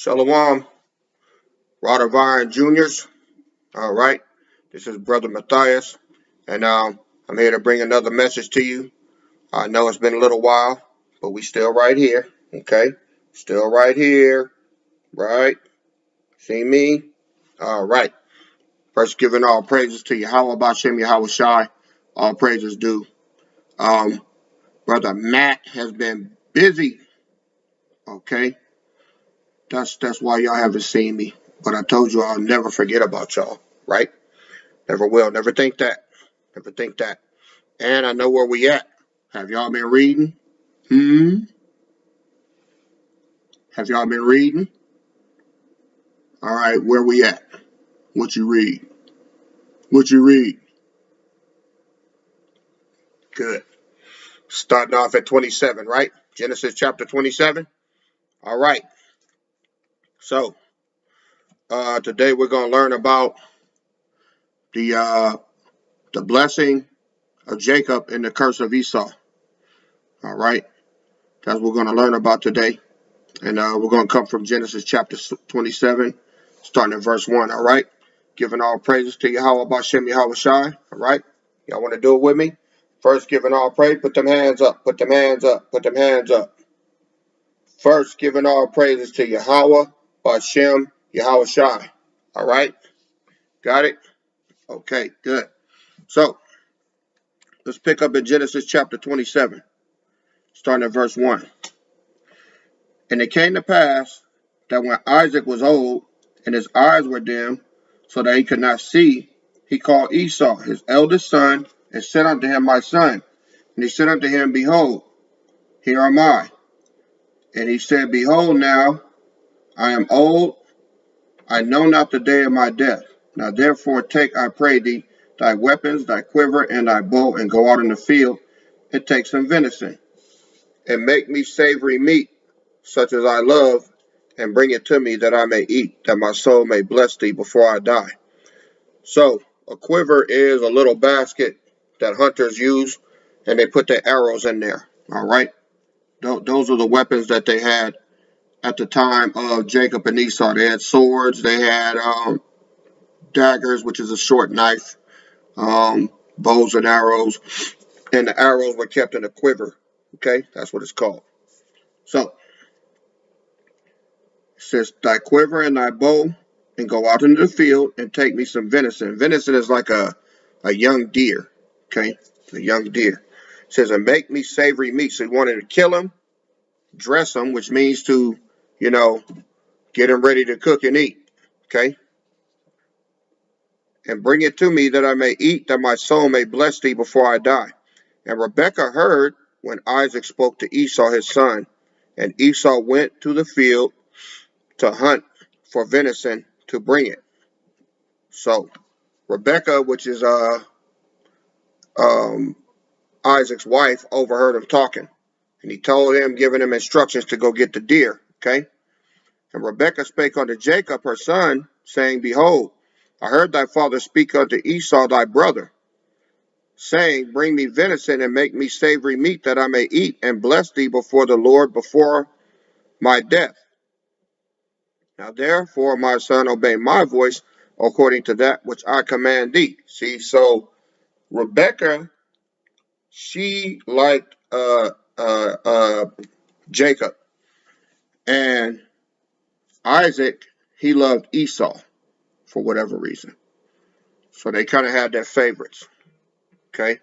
Shalom, R.O.I Juniors. All right, this is Brother Matthias, and I'm here to bring another message to you. I know it's been a little while, but we still right here. Okay, still right here, right? See me? All right. First, giving all praises to Yahweh Bashem Yahweh Shai. All praises due. Um, Brother Matt has been busy. Okay, that's why y'all haven't seen me. But I told you I'll never forget about y'all. Right? Never will. Never think that. Never think that. And I know where we at. Have y'all been reading? Have y'all been reading? All right, where we at? What you read? What you read? Good. Starting off at 27, right? Genesis chapter 27. All right. So today we're gonna learn about the uh, the blessing of Jacob and the curse of Esau. All right. That's what we're gonna learn about today. And we're going to come from Genesis chapter 27, starting at verse 1, all right? Giving all praises to Yahweh Bashem Yahweh Shai, all right? Y'all want to do it with me? First, giving all praise, put them hands up, put them hands up, put them hands up. First, giving all praises to Yahweh Bashem Yahweh Shai, all right? Got it? Okay, good. So, let's pick up in Genesis chapter 27, starting at verse 1. And it came to pass that when Isaac was old, and his eyes were dim, so that he could not see, he called Esau, his eldest son, and said unto him, My son. And he said unto him, Behold, here am I. And he said, Behold now, I am old, I know not the day of my death. Now therefore take, I pray thee, thy weapons, thy quiver, and thy bow, and go out in the field, and take some venison, and make me savory meat, such as I love, and bring it to me that I may eat, that my soul may bless thee before I die. So, a quiver is a little basket that hunters use, and they put their arrows in there. All right? Those are the weapons that they had at the time of Jacob and Esau. They had swords, they had daggers, which is a short knife, bows and arrows, and the arrows were kept in a quiver. Okay? That's what it's called. So, it says, Thy quiver and thy bow, and go out into the field and take me some venison. Venison is like a young deer. Okay? A young deer. It says, and make me savory meat. So he wanted to kill him, dress him, which means to, get him ready to cook and eat. Okay? And bring it to me that I may eat, that my soul may bless thee before I die. And Rebekah heard when Isaac spoke to Esau his son. And Esau went to the field to hunt for venison to bring it. So Rebekah, which is Isaac's wife, overheard him talking. And he told him, giving him instructions to go get the deer. Okay? And Rebekah spake unto Jacob her son, saying, Behold, I heard thy father speak unto Esau thy brother, saying, Bring me venison and make me savory meat, that I may eat and bless thee before the Lord before my death. Now therefore, my son, obey my voice according to that which I command thee. See, so Rebekah, she liked Jacob, and Isaac, he loved Esau for whatever reason. So they kind of had their favorites. Okay.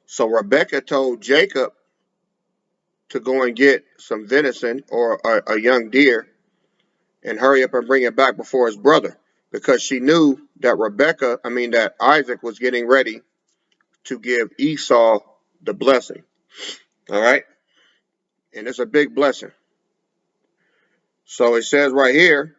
So Rebekah told Jacob to go and get some venison or a young deer and hurry up and bring it back before his brother, because she knew that that Isaac was getting ready to give Esau the blessing. All right. And it's a big blessing. So it says right here,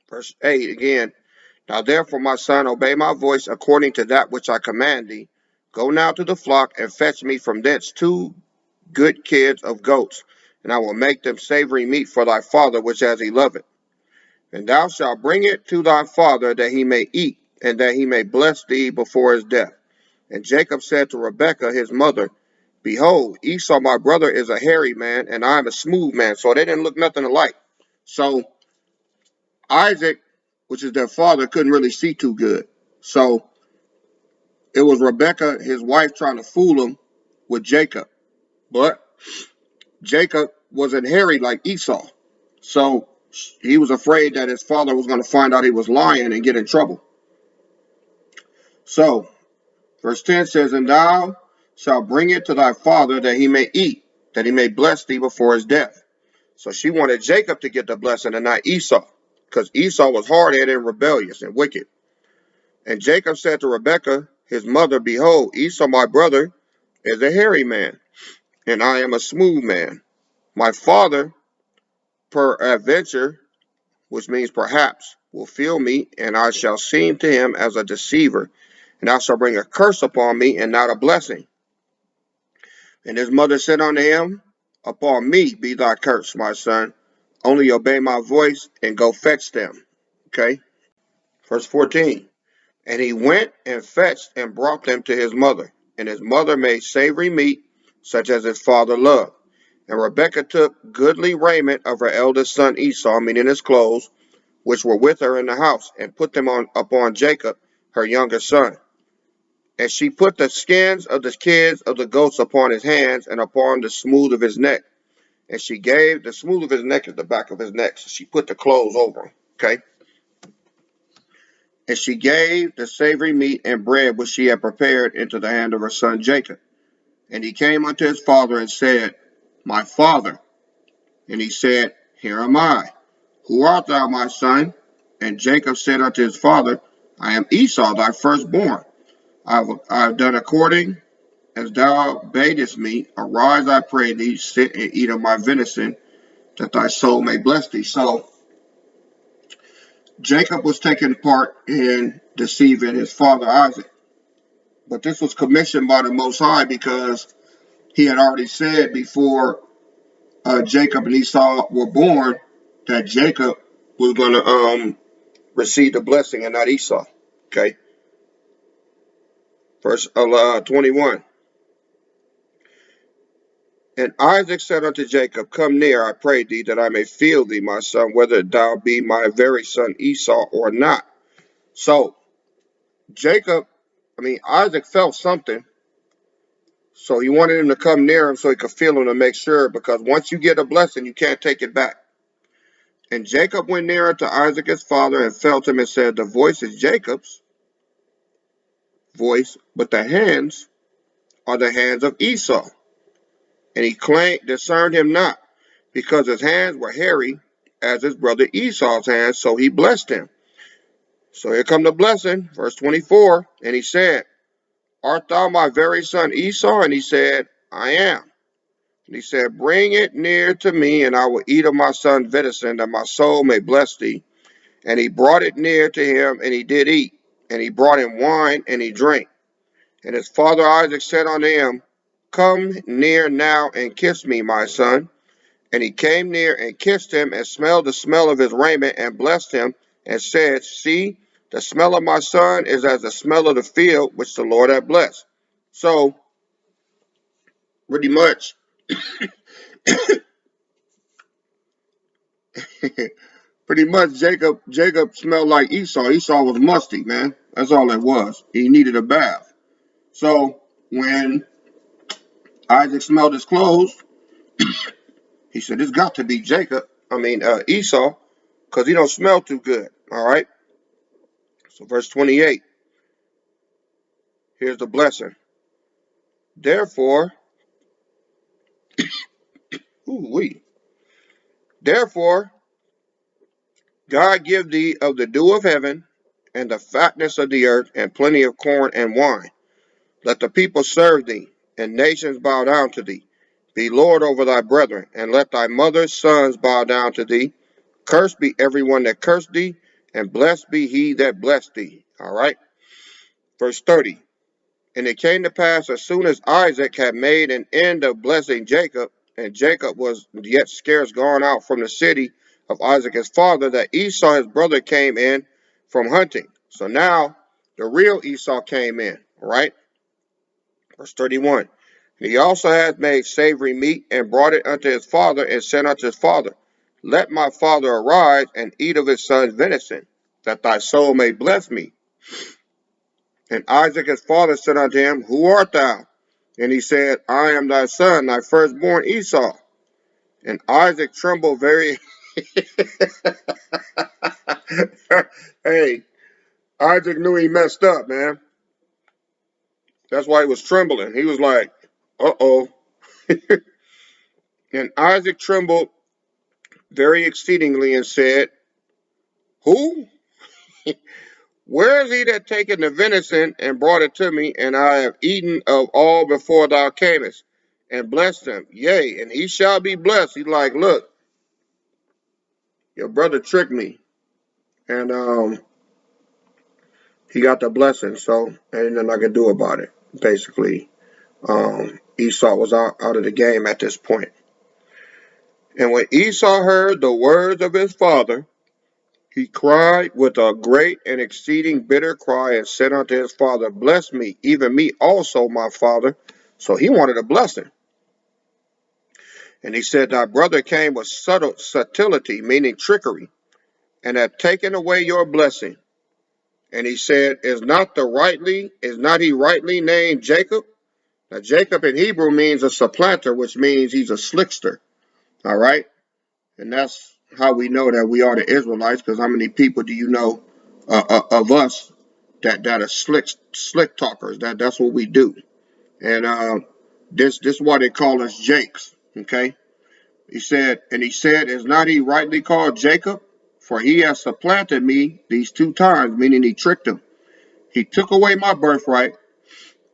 verse 8 again, Now therefore, my son, obey my voice according to that which I command thee. Go now to the flock and fetch me from thence 2 good kids of goats, and I will make them savory meat for thy father, which as he loveth. And thou shalt bring it to thy father, that he may eat, and that he may bless thee before his death. And Jacob said to Rebekah his mother, Behold, Esau my brother is a hairy man, and I am a smooth man. So they didn't look nothing alike. So Isaac, which is their father, couldn't really see too good. So it was Rebekah, his wife, trying to fool him with Jacob. But Jacob wasn't hairy like Esau. So he was afraid that his father was going to find out he was lying and get in trouble. So verse 10 says, and thou shalt bring it to thy father that he may eat, that he may bless thee before his death. So she wanted Jacob to get the blessing and not Esau, because Esau was hard-headed and rebellious and wicked. And Jacob said to Rebekah, his mother, behold, Esau my brother is a hairy man, and I am a smooth man. My father, peradventure, which means perhaps, will feel me, and I shall seem to him as a deceiver, and I shall bring a curse upon me and not a blessing. And his mother said unto him, upon me be thy curse, my son. Only obey my voice and go fetch them. Okay? Verse 14. And he went and fetched and brought them to his mother. And his mother made savory meat, such as his father loved. And Rebekah took goodly raiment of her eldest son Esau, meaning his clothes, which were with her in the house, and put them upon Jacob, her younger son. And she put the skins of the kids of the goats upon his hands and upon the smooth of his neck. And she gave the smooth of his neck at the back of his neck. So she put the clothes over him. Okay. And she gave the savory meat and bread which she had prepared into the hand of her son Jacob. And he came unto his father and said, my father. And he said, here am I. Who art thou, my son? And Jacob said unto his father, I am Esau, thy firstborn. I have done according as thou badest me. Arise, I pray thee, sit and eat of my venison, that thy soul may bless thee. So Jacob was taking part in deceiving his father Isaac. But this was commissioned by the Most High, because he had already said before Jacob and Esau were born that Jacob was going to receive the blessing and not Esau. Okay. Verse 21. And Isaac said unto Jacob, come near, I pray thee, that I may feel thee, my son, whether thou be my very son Esau or not. So Isaac felt something. So he wanted him to come near him so he could feel him to make sure, because once you get a blessing, you can't take it back. And Jacob went nearer to Isaac his father and felt him and said, the voice is Jacob's voice, but the hands are the hands of Esau. And he discerned him not, because his hands were hairy as his brother Esau's hands, so he blessed him. So here come the blessing, verse 24. And he said, art thou my very son Esau? And he said, I am. And he said, bring it near to me, and I will eat of my son venison, that my soul may bless thee. And he brought it near to him, and he did eat. And he brought him wine, and he drank. And his father Isaac said unto him, come near now and kiss me, my son. And he came near and kissed him, and smelled the smell of his raiment, and blessed him, and said, see, the smell of my son is as the smell of the field which the Lord hath blessed. So, pretty much, Jacob smelled like Esau. Esau was musty, man. That's all it was. He needed a bath. So, when Isaac smelled his clothes, he said, it's got to be Esau, because he don't smell too good. All right. So verse 28, here's the blessing. Therefore, therefore, God give thee of the dew of heaven, and the fatness of the earth, and plenty of corn and wine. Let the people serve thee, and nations bow down to thee. Be Lord over thy brethren, and let thy mother's sons bow down to thee. Cursed be everyone that cursed thee, and blessed be he that blessed thee. All right. Verse 30. And it came to pass, as soon as Isaac had made an end of blessing Jacob, and Jacob was yet scarce gone out from the city of Isaac his father, that Esau his brother came in from hunting. So now the real Esau came in. All right. Verse 31. He also hath made savory meat, and brought it unto his father, and said unto his father, Let my father arise, and eat of his son's venison, that thy soul may bless me. And Isaac his father said unto him, Who art thou? And he said, I am thy son, thy firstborn Esau. And Isaac trembled very. Hey, Isaac knew he messed up, man. That's why he was trembling. He was like, uh-oh. And Isaac trembled very exceedingly and said, Who? Where is he that taketh the venison and brought it to me, and I have eaten of all before thou camest, and blessed him? Yea, and he shall be blessed. He's like, look, your brother tricked me, and he got the blessing, so ain't nothing I can do about it. Basically, Esau was out of the game at this point. And when Esau heard the words of his father, he cried with a great and exceeding bitter cry, and said unto his father, Bless me, even me also, my father. So he wanted a blessing. And he said, Thy brother came with subtlety, meaning trickery, and hath taken away your blessing. And he said, Is not he rightly named Jacob? Now Jacob in Hebrew means a supplanter, which means he's a slickster. All right? And that's how we know that we are the Israelites, because how many people do you know of us that are slick talkers? That's what we do. And this is why they call us Jakes. Okay? He said, Is not he rightly called Jacob? For he has supplanted me these 2 times, meaning he tricked him. He took away my birthright,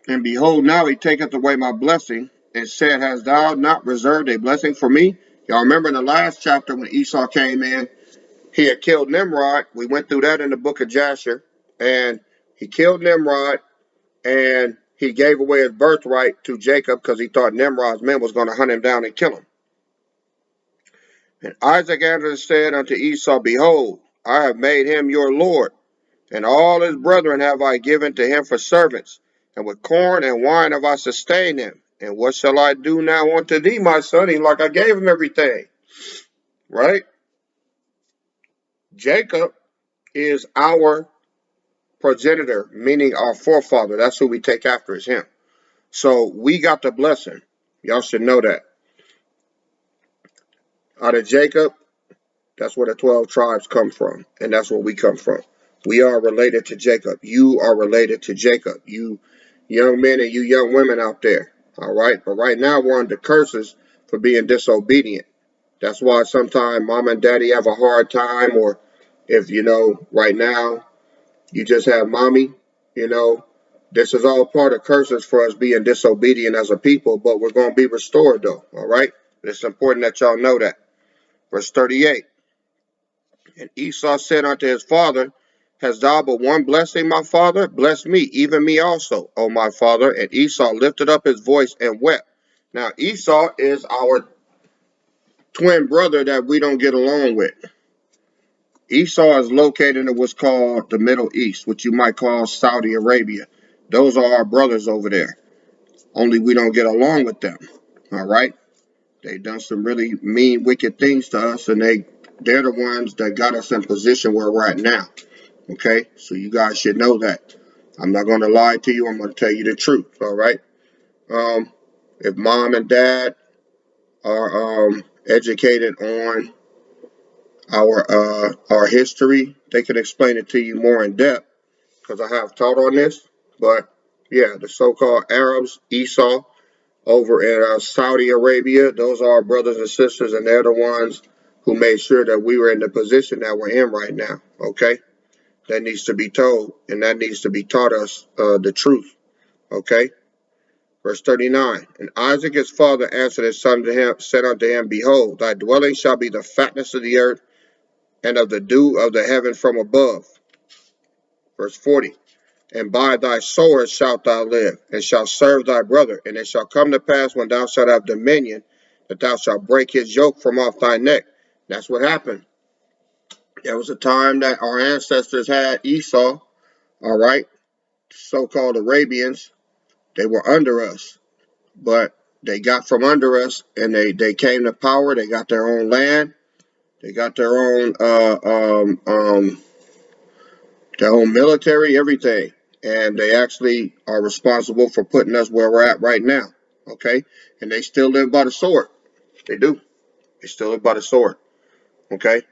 and behold, now he taketh away my blessing, and said, Hast thou not reserved a blessing for me? Y'all remember in the last chapter when Esau came in, he had killed Nimrod. We went through that in the book of Jasher. And he killed Nimrod, and he gave away his birthright to Jacob because he thought Nimrod's men was going to hunt him down and kill him. And Isaac answered and said unto Esau, Behold, I have made him your lord, and all his brethren have I given to him for servants, and with corn and wine have I sustained him. And what shall I do now unto thee, my son? He like I gave him everything. Right? Jacob is our progenitor, meaning our forefather. That's who we take after, is him. So we got the blessing. Y'all should know that. Out of Jacob, that's where the 12 tribes come from, and that's where we come from. We are related to Jacob. You are related to Jacob. You young men and you young women out there. All right? But right now we're under curses for being disobedient. That's why sometimes mom and daddy have a hard time, or if right now you just have mommy, you know, this is all part of curses for us being disobedient as a people, but we're going to be restored though. All right? It's important that y'all know that. Verse 38. And Esau said unto his father, Hast thou but one blessing, my father? Bless me, even me also, O my father. And Esau lifted up his voice and wept. Now, Esau is our twin brother that we don't get along with. Esau is located in what's called the Middle East, which you might call Saudi Arabia. Those are our brothers over there. Only we don't get along with them. All right? They done some really mean, wicked things to us, and they're the ones that got us in position where we're at now. Okay? So you guys should know that. I'm not going to lie to you. I'm going to tell you the truth. All right? If mom and dad are educated on our history, they can explain it to you more in depth because I have taught on this. But yeah, the so-called Arabs, Esau, over in Saudi Arabia, those are our brothers and sisters, and they're the ones who made sure that we were in the position that we're in right now. Okay, that needs to be told, and that needs to be taught us the truth. Okay, verse 39. And Isaac his father answered his son to him, said unto him, Behold, thy dwelling shall be the fatness of the earth, and of the dew of the heaven from above. Verse 40. And by thy sword shalt thou live, and shalt serve thy brother. And it shall come to pass when thou shalt have dominion, that thou shalt break his yoke from off thy neck. That's what happened. There was a time that our ancestors had Esau, all right, so-called Arabians. They were under us, but they got from under us, and they came to power. They got their own land. They got their own military, everything, and they actually are responsible for putting us where we're at right now. Okay, and they still live by the sword. They do. They still live by the sword. Okay,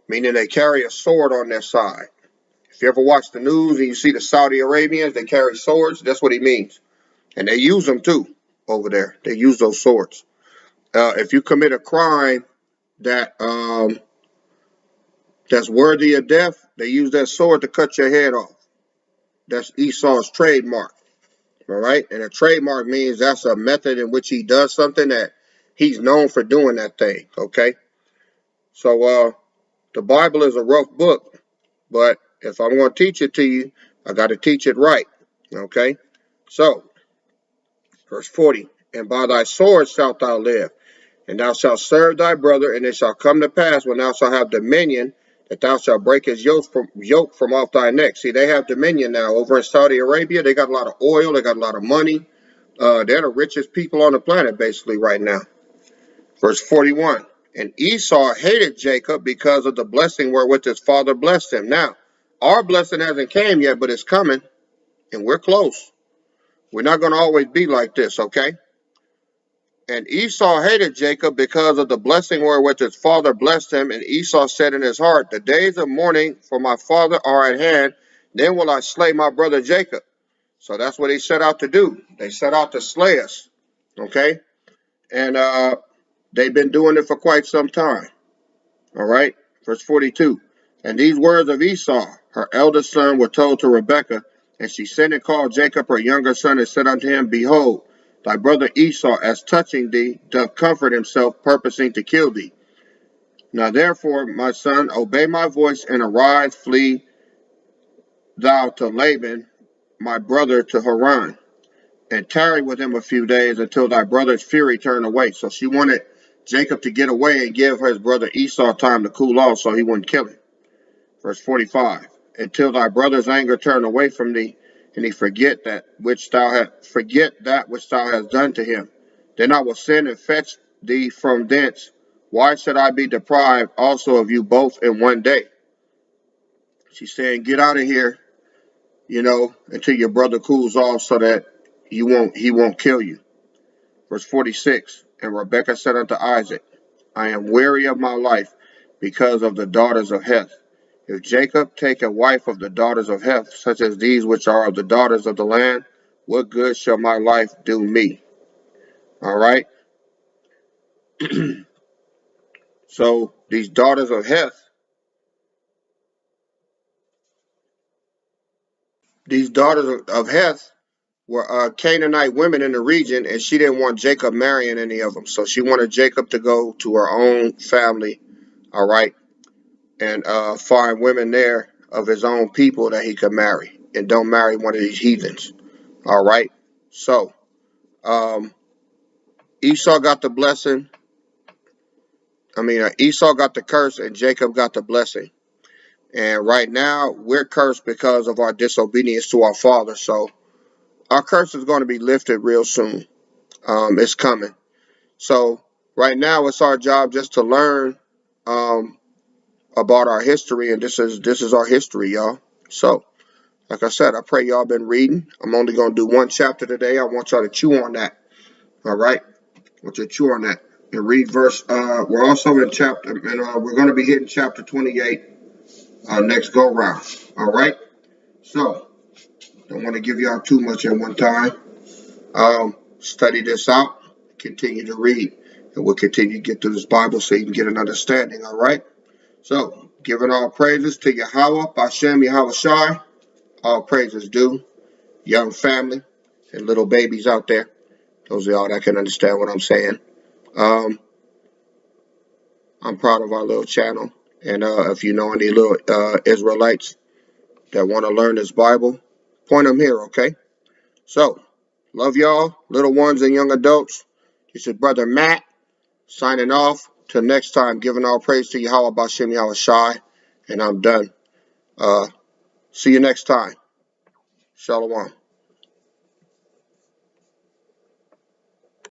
meaning they carry a sword on their side. If you ever watch the news and you see the Saudi Arabians, they carry swords. That's what he means, and they use them too over there. They use those swords. If you commit a crime that that's worthy of death, they use that sword to cut your head off. That's Esau's trademark. All right, and a trademark means that's a method in which he does something that he's known for doing that thing. Okay, so the Bible is a rough book, but if I'm going to teach it to you, I got to teach it right. Okay, so verse 40, and by thy sword shalt thou live, and thou shalt serve thy brother, and it shall come to pass when thou shalt have dominion, that thou shalt break his yoke from off thy neck. See, they have dominion now over in Saudi Arabia. They got a lot of oil. They got a lot of money. They're the richest people on the planet, basically, right now. Verse 41, and Esau hated Jacob because of the blessing wherewith his father blessed him. Now, our blessing hasn't came yet, but it's coming, and we're close. We're not going to always be like this, okay? And Esau hated Jacob because of the blessing wherewith his father blessed him. And Esau said in his heart, the days of mourning for my father are at hand. Then will I slay my brother Jacob. So that's what he set out to do. They set out to slay us. Okay? And they've been doing it for quite some time. All right? Verse 42. And these words of Esau, her eldest son, were told to Rebekah. And she sent and called Jacob, her younger son, and said unto him, behold, thy brother Esau, as touching thee, doth comfort himself, purposing to kill thee. Now therefore, my son, obey my voice, and arise, flee thou to Laban, my brother, to Haran, and tarry with him a few days until thy brother's fury turn away. So she wanted Jacob to get away and give his brother Esau time to cool off so he wouldn't kill him. Verse 45, until thy brother's anger turn away from thee, and he forget that which thou hast done to him. Then I will send and fetch thee from thence. Why should I be deprived also of you both in one day? She's saying, get out of here, until your brother cools off so that he won't kill you. Verse 46, and Rebekah said unto Isaac, I am weary of my life because of the daughters of Heth. If Jacob take a wife of the daughters of Heth, such as these which are of the daughters of the land, what good shall my life do me? All right. So these daughters of Heth, were Canaanite women in the region, and she didn't want Jacob marrying any of them. So she wanted Jacob to go to her own family, all right, and find women there of his own people that he could marry, and don't marry one of these heathens, all right. So Esau got the blessing. Esau got the curse, and Jacob got the blessing. And right now, we're cursed because of our disobedience to our father. So our curse is going to be lifted real soon. It's coming. So right now, it's our job just to learn about our history, and this is our history, y'all. So, like I said, I pray y'all been reading. I'm only going to do one chapter today. I want y'all to chew on that. All right, I want you to chew on that and read verse. We're also in chapter, and we're going to be hitting chapter 28 next go round. All right. So, don't want to give y'all too much at one time. Study this out. Continue to read, and we'll continue to get through this Bible so you can get an understanding. All right. So, giving all praises to Yahweh, Bashem, Yahweh Shai. All praises due. Young family and little babies out there. Those of y'all that can understand what I'm saying. I'm proud of our little channel. And if you know any little Israelites that want to learn this Bible, point them here, okay? So, love y'all, little ones and young adults. It's your brother Matt, signing off. Till next time, giving all praise to Yahweh, Bashem, Yahweh Shai. And I'm done. See you next time. Shalom.